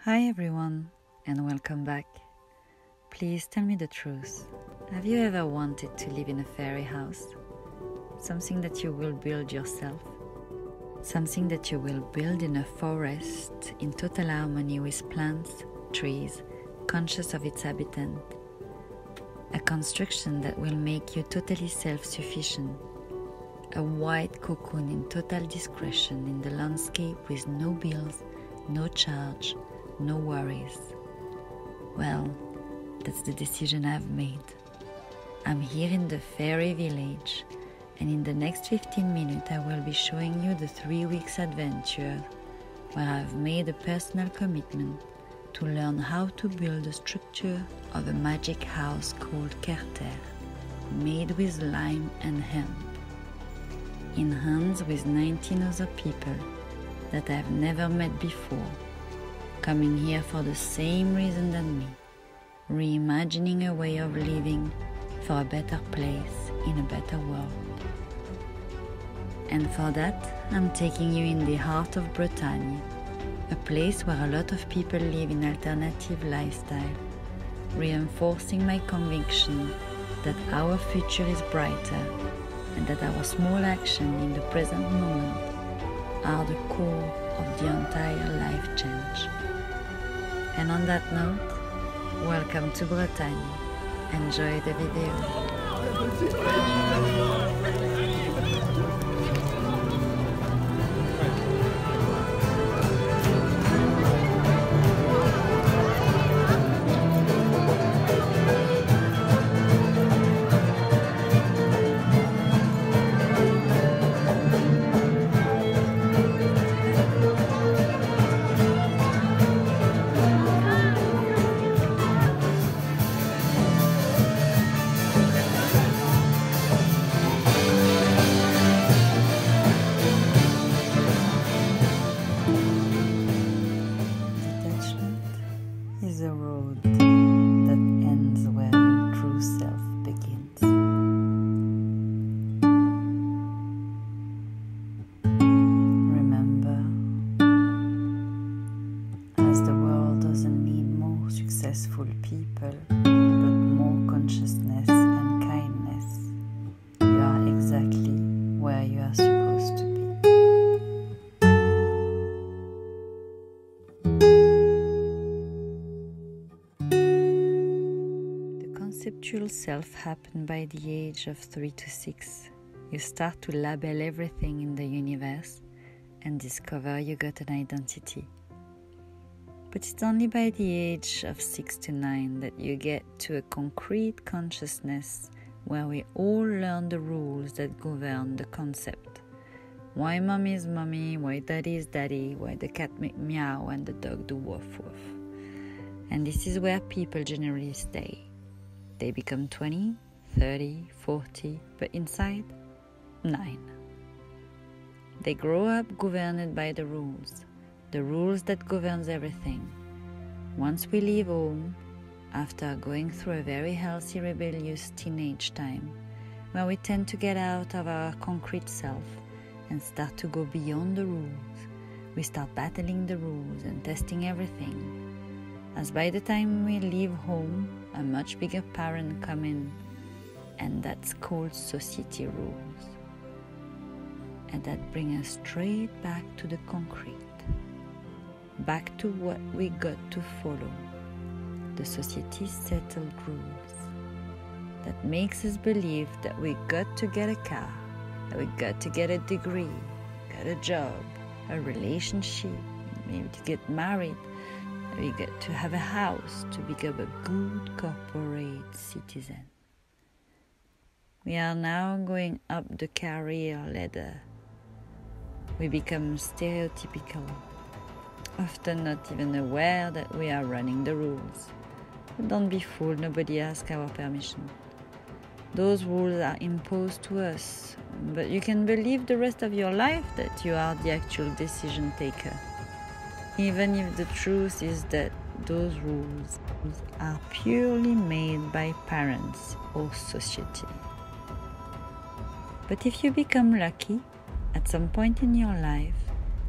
Hi everyone, and welcome back. Please tell me the truth. Have you ever wanted to live in a fairy house? Something that you will build yourself? Something that you will build in a forest, in total harmony with plants, trees, conscious of its habitant. A construction that will make you totally self-sufficient. A white cocoon in total discretion in the landscape with no bills, no charge, no worries. Well, that's the decision I've made. I'm here in the fairy village, and in the next 15 minutes I will be showing you the 3 weeks adventure where I've made a personal commitment to learn how to build the structure of a magic house called 𝒃𝒂𝒄𝒃, made with lime and hemp, in hands with 19 other people that I've never met before, coming here for the same reason than me, reimagining a way of living for a better place in a better world. And for that, I'm taking you in the heart of Bretagne, a place where a lot of people live in alternative lifestyle, reinforcing my conviction that our future is brighter and that our small action in the present moment are the core of the entire life change. And on that note, welcome to Bretagne. Enjoy the video. Is a road that ends where your true self begins. Remember, as the world doesn't need more successful people, but more consciousness and kindness, you are exactly where you are supposed to be. Conceptual self happens by the age of 3 to 6. You start to label everything in the universe and discover you got an identity. But it's only by the age of 6 to 9 that you get to a concrete consciousness where we all learn the rules that govern the concept. Why mommy is mommy, why daddy is daddy, why the cat make meow and the dog do woof woof. And this is where people generally stay. They become 20, 30, 40, but inside, 9. They grow up governed by the rules that governs everything. Once we leave home, after going through a very healthy rebellious teenage time, where we tend to get out of our concrete self and start to go beyond the rules, we start battling the rules and testing everything. As by the time we leave home, a much bigger parent comes in, and that's called society rules. And that brings us straight back to the concrete, back to what we got to follow, the society's settled rules, that makes us believe that we got to get a car, that we got to get a degree, get a job, a relationship, maybe to get married, we get to have a house to become a good corporate citizen. We are now going up the career ladder. We become stereotypical, often not even aware that we are running the rules. But don't be fooled, nobody asks our permission. Those rules are imposed to us, but you can believe the rest of your life that you are the actual decision taker. Even if the truth is that those rules are purely made by parents or society. But if you become lucky, at some point in your life,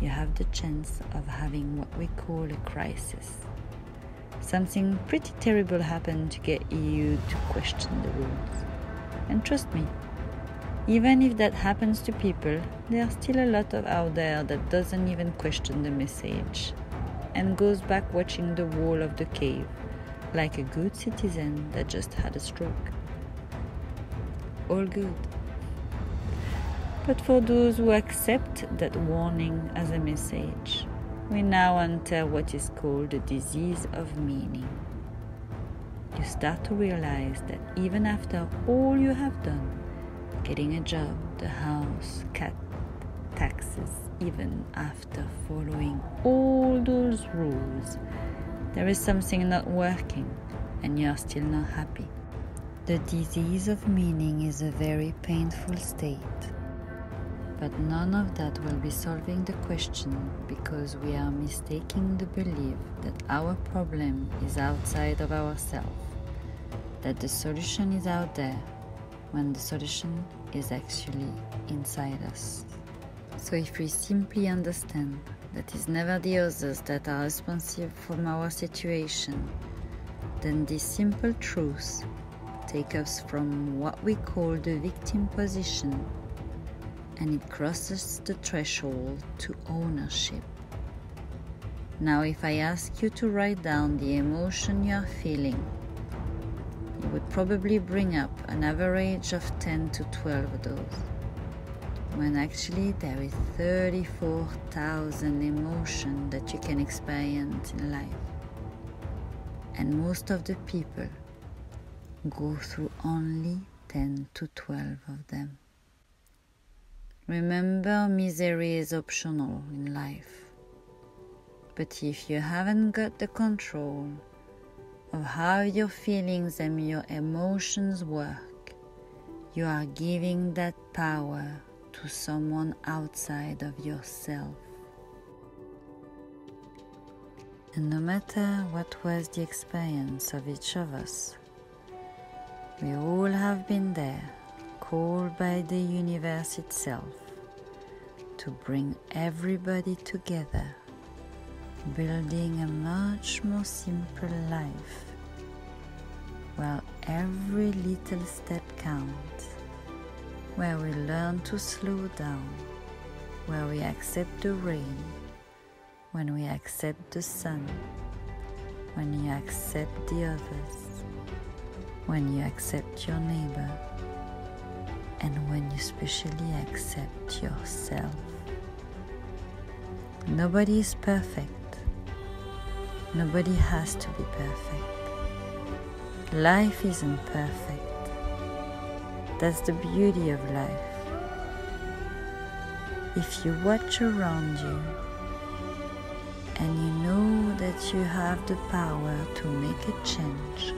you have the chance of having what we call a crisis. Something pretty terrible happened to get you to question the rules. And trust me, even if that happens to people, there are still a lot out there that doesn't even question the message and goes back watching the wall of the cave like a good citizen that just had a stroke. All good. But for those who accept that warning as a message, we now enter what is called the disease of meaning. You start to realize that even after all you have done, getting a job, the house, cat, taxes, even after following all those rules, there is something not working and you are still not happy. The disease of meaning is a very painful state. But none of that will be solving the question because we are mistaking the belief that our problem is outside of ourselves, that the solution is out there when the solution is actually inside us. So if we simply understand that it's never the others that are responsible for our situation, then this simple truth takes us from what we call the victim position, and it crosses the threshold to ownership. Now, if I ask you to write down the emotion you are feeling, you would probably bring up an average of 10 to 12 of those, when actually there is 34,000 emotions that you can experience in life. And most of the people go through only 10 to 12 of them. Remember, misery is optional in life. But if you haven't got the control of how your feelings and your emotions work, you are giving that power to someone outside of yourself. And no matter what was the experience of each of us, we all have been there, called by the universe itself to bring everybody together, building a much more simple life, where every little step counts, where we learn to slow down, where we accept the rain, when we accept the sun, when you accept the others, when you accept your neighbor, and when you especially accept yourself. Nobody is perfect. Nobody has to be perfect. Life isn't perfect. That's the beauty of life. If you watch around you and you know that you have the power to make a change,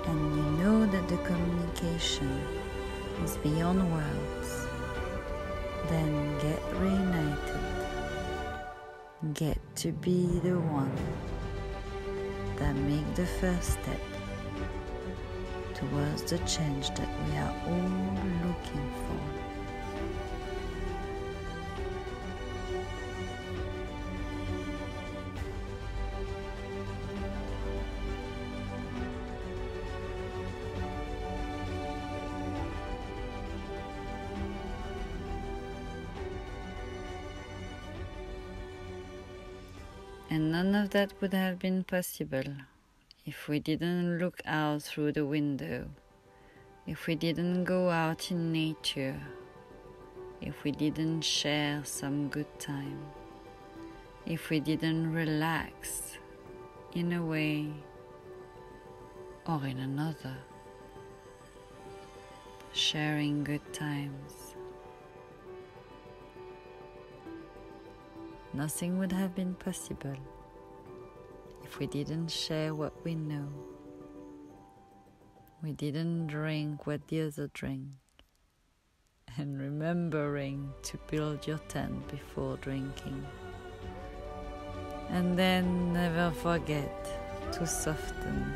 and you know that the communication is beyond words, then get reunited. Get to be the one that make the first step towards the change that we are all looking for. And none of that would have been possible if we didn't look out through the window, if we didn't go out in nature, if we didn't share some good time, if we didn't relax in a way or in another, sharing good times. Nothing would have been possible if we didn't share what we know. We didn't drink what the other drink. And remembering to build your tent before drinking. And then never forget to soften.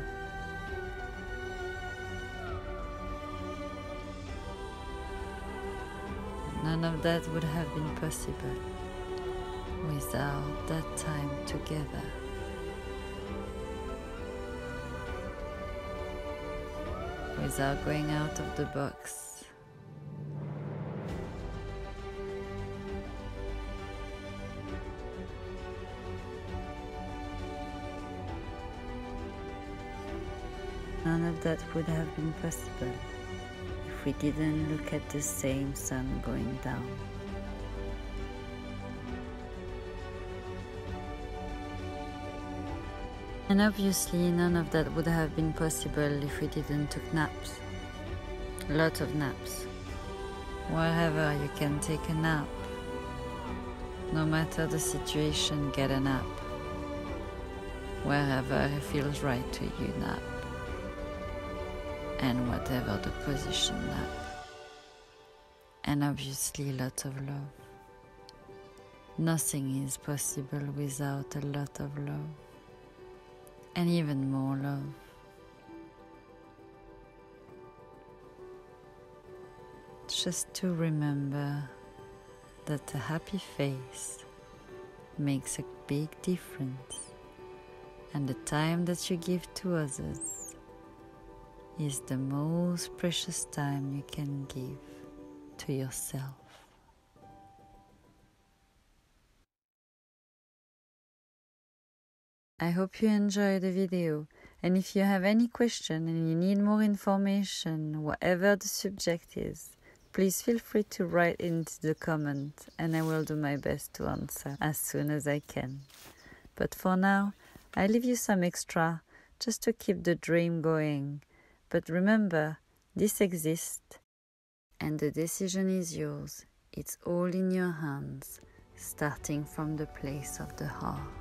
None of that would have been possible without that time together. Without going out of the box. None of that would have been possible if we didn't look at the same sun going down. And obviously none of that would have been possible if we didn't take naps. A lot of naps. Wherever you can take a nap. No matter the situation, get a nap. Wherever it feels right to you, nap. And whatever the position, nap. And obviously a lot of love. Nothing is possible without a lot of love. And even more love. Just to remember that a happy face makes a big difference, and the time that you give to others is the most precious time you can give to yourself. I hope you enjoyed the video, and if you have any question and you need more information, whatever the subject is, please feel free to write into the comment and I will do my best to answer as soon as I can. But for now, I leave you some extra just to keep the dream going. But remember, this exists and the decision is yours. It's all in your hands, starting from the place of the heart.